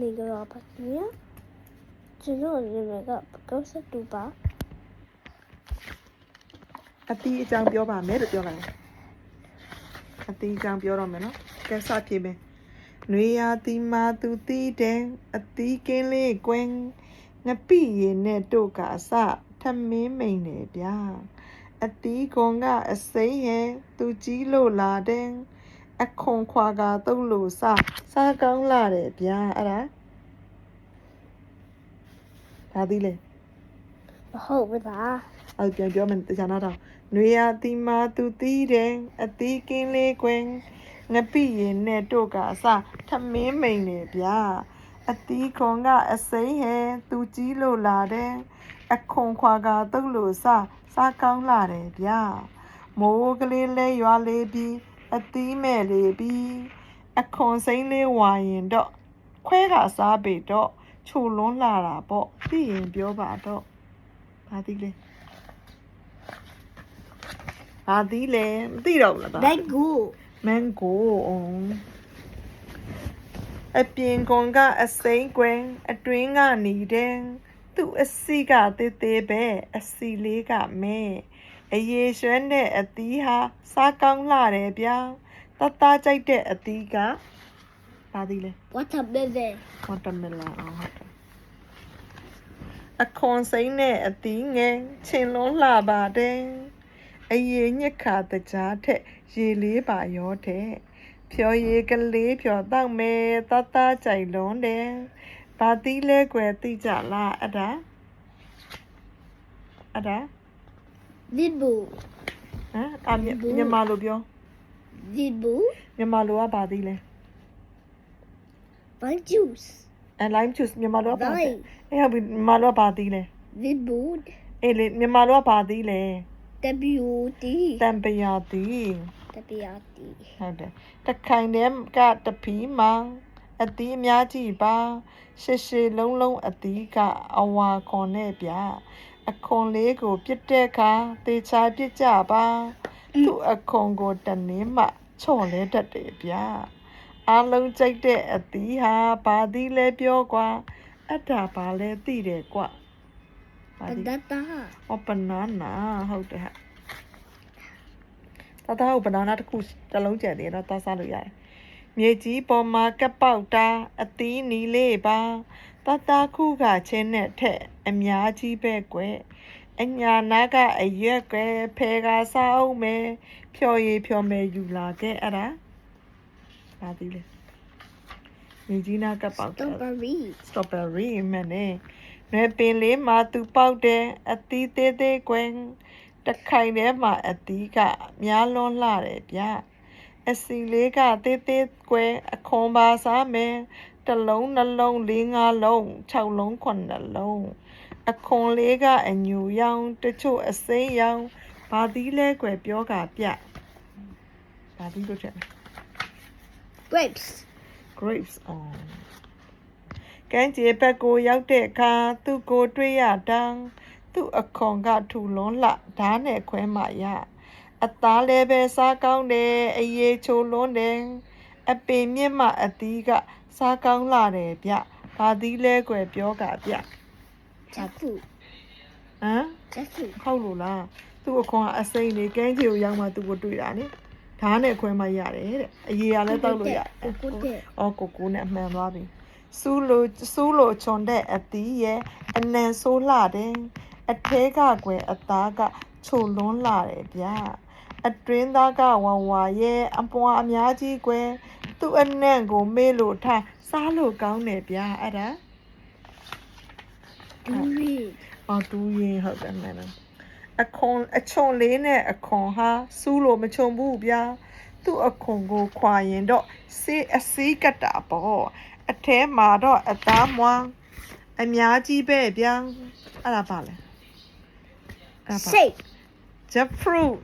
နေကြပါဗျာကျွန်တော်နာမည်က92ပါအတီးအကြောင်းပြောပါမယ်လို့ပြောလိုက်အတီးအကြောင်းပြောတော့မယ်နော်ကဲစဖြေမယ်နွေရာသီမှာသူတီးတယ်အတီးကင်းလေးကွင်းငပိရည်နဲ့တို့ကအစထမင်းမိန်တယ်ဗျာအတီးကွန်ကအစိမ်းဟဲသူကြီးလို့လာတယ်အခွန်ခွာကတုံးလို့စားကောင်းလာတယ်ဗျာအဲ့ဒါဘာသီးလဲမဟုတ်ပါလားအဲ့ပြန်ပြောမယ်တရားနာတော့နွေရာသီမှာသူတီးတယ်အတီးကင်းလေးကွင်းငပိရင်နဲ့တို့ကအစထမင်းမိန်နေဗျာအတီးခွန်ကအစိမ်းဟဲသူကြီးလို့လာတယ်အခွန်ခွာကတုတ်လို့စားကောင်းလာတယ်ဗျာမိုးကလေးလဲရွာလေးပြီးအတီးမဲ့လေးပြီးအခွန်စိမ့်လေးဝါရင်တော့ခွဲကစားပေတော့ချိုလွန်းလာတာပေါ့သိရင်ပြောပါတော့ဘာသီးလဲဘာသီးလဲမသိတော့ဘူးလားmango အပြင်ကွန်ကအစိမ်းကွယ်အတွင်းကနေတဲ့သူ့အစီကတေးသေးပဲအစီလေးကမဲအရေရွှဲနဲ့အသီးဟာစားကောင်းလာတယ်ဗျာတသားကြိုက်တဲ့အသီးကဘာသီးလဲ watermelon ဟုတ်တယ်အခွန်စိမ့်နဲ့အသီးငယ်ချင်လွန်းလှပါတယ်အရေညက်ခါတကြားထက်ရေလေးပါရောတဲ့ဖြောရေကလေးဖြောတောက်မယ်တသားကြိုက်လွန်းတယ်ဘာသီးလဲကွယ်သိကြလားအဲ့ဒါlibu ဟမ်မြန်မာလိုပြော libu မြန်မာလိုကဘာသီးလဲ lime juice lime juice မြန်မာလိုကဘာလဲအဲ့ဟုတ်ပြီမြန်မာလိုကဘာသီးလဲ libu အေးလေမြန်မာလိုကဘာသီးလဲ တံပရာတီ ဟုတ်တယ်တခိုင်တည်းကတပီးမှာအသီးအများကြီးပါရှည်လုံးအသီးကအဝါခွန်နဲ့ဗျာအခွန်လေးကိုပြစ်တဲ့အခါသေချာပြစ်ကြပါသူ့အခွန်ကိုတနည်းမှချော့လဲတတ်တယ်ဗျာအားလုံးကြိုက်တဲ့အသီးဟာဘာသီးလဲပြောကွာအဲ့ဒါဘာလဲသိတယ်ကွာbanana ဟုတ်တယ်ဟာတသားကို banana တစ်ခုတစ်လုံးကျန်သေးတော့သားစားလို့ရတယ်မြေကြီးပေါ်မှာကပ်ပေါက်တာအသီးနီလေးပါတသားခုကချင်းနဲ့ထက်အများကြီးပဲကွယ်အညာနာကအရွက်ကွယ်ဖဲကစားအောင်မယ်ဖြော်ရည်ဖြော်မယ်ယူလာခဲ့အဲ့ဒါဘာသီးလဲမြေကြီးနာကပ်ပေါက်တာ strawberry မှန်တယ်ရွယ်ပင်လေးမှာသူပေါက်တယ်အသီးသေးသေးကွယ်တခိုင်ထဲမှာအသီးကများလွန်းလာတယ်ဗျအစီလေးကသေးသေးကွယ်အခွန်ပါစားမယ်တစ်လုံးနှလုံးလေးငါးလုံး6လုံး9လုံးအခွန်လေးကအညူရောင်တချို့အစိမ်းရောင်ဘာသီးလဲကွယ်ပြောကပြဘာသီးလို့ချက်လဲ grapes ကန်းကျေဘက်ကိုရောက်တဲ့အခါသူ့ကိုတွေ့ရတာသူ့အခွန်ကထူလွန်းလှဓာတ်နဲ့ခွဲမှရအသားလည်းပဲစားကောင်းတယ်အရေးချိုလွန်းတယ်အပင်မြင့်မှအသီးကစားကောင်းလာတယ်ဗျဘာသီးလဲကွယ်ပြောကဗျjackfruit ဟုတ်လို့လားသူ့အခွန်ကအစိမ့်လေးကန်းကျေကိုရောက်မှသူ့ကိုတွေ့တာနိဓာတ်နဲ့ခွဲမှရတယ်တဲ့အရေးရလဲတောက်လို့ရကိုကိုနဲ့အမှန်သွားပြီစူးလို့ချွန်တဲ့အသီးရဲ့အနံဆိုးလှတယ်အထဲကကွယ်အသားကချိုလွန်းလာတယ်ဗျအတွင်းသားကဝဝရဲ့အပွားအများကြီးကွယ်သူ့အနံ့ကိုမေးလို့ထားစားလို့ကောင်းတယ်ဗျအဲ့ဒါတူရင်ဟုတ်တယ်မှန်တယ်အချွန်လေးနဲ့အခွန်ဟာစူးလို့မချွန်ဘူးဗျသူ့အခွန်ကိုခွာရင်တော့အစီးကတာပေါ့အထဲမှာတော့အသားမွမ်းအများကြီးပဲဗျအဲ့ဒါပါလဲshake jackfruit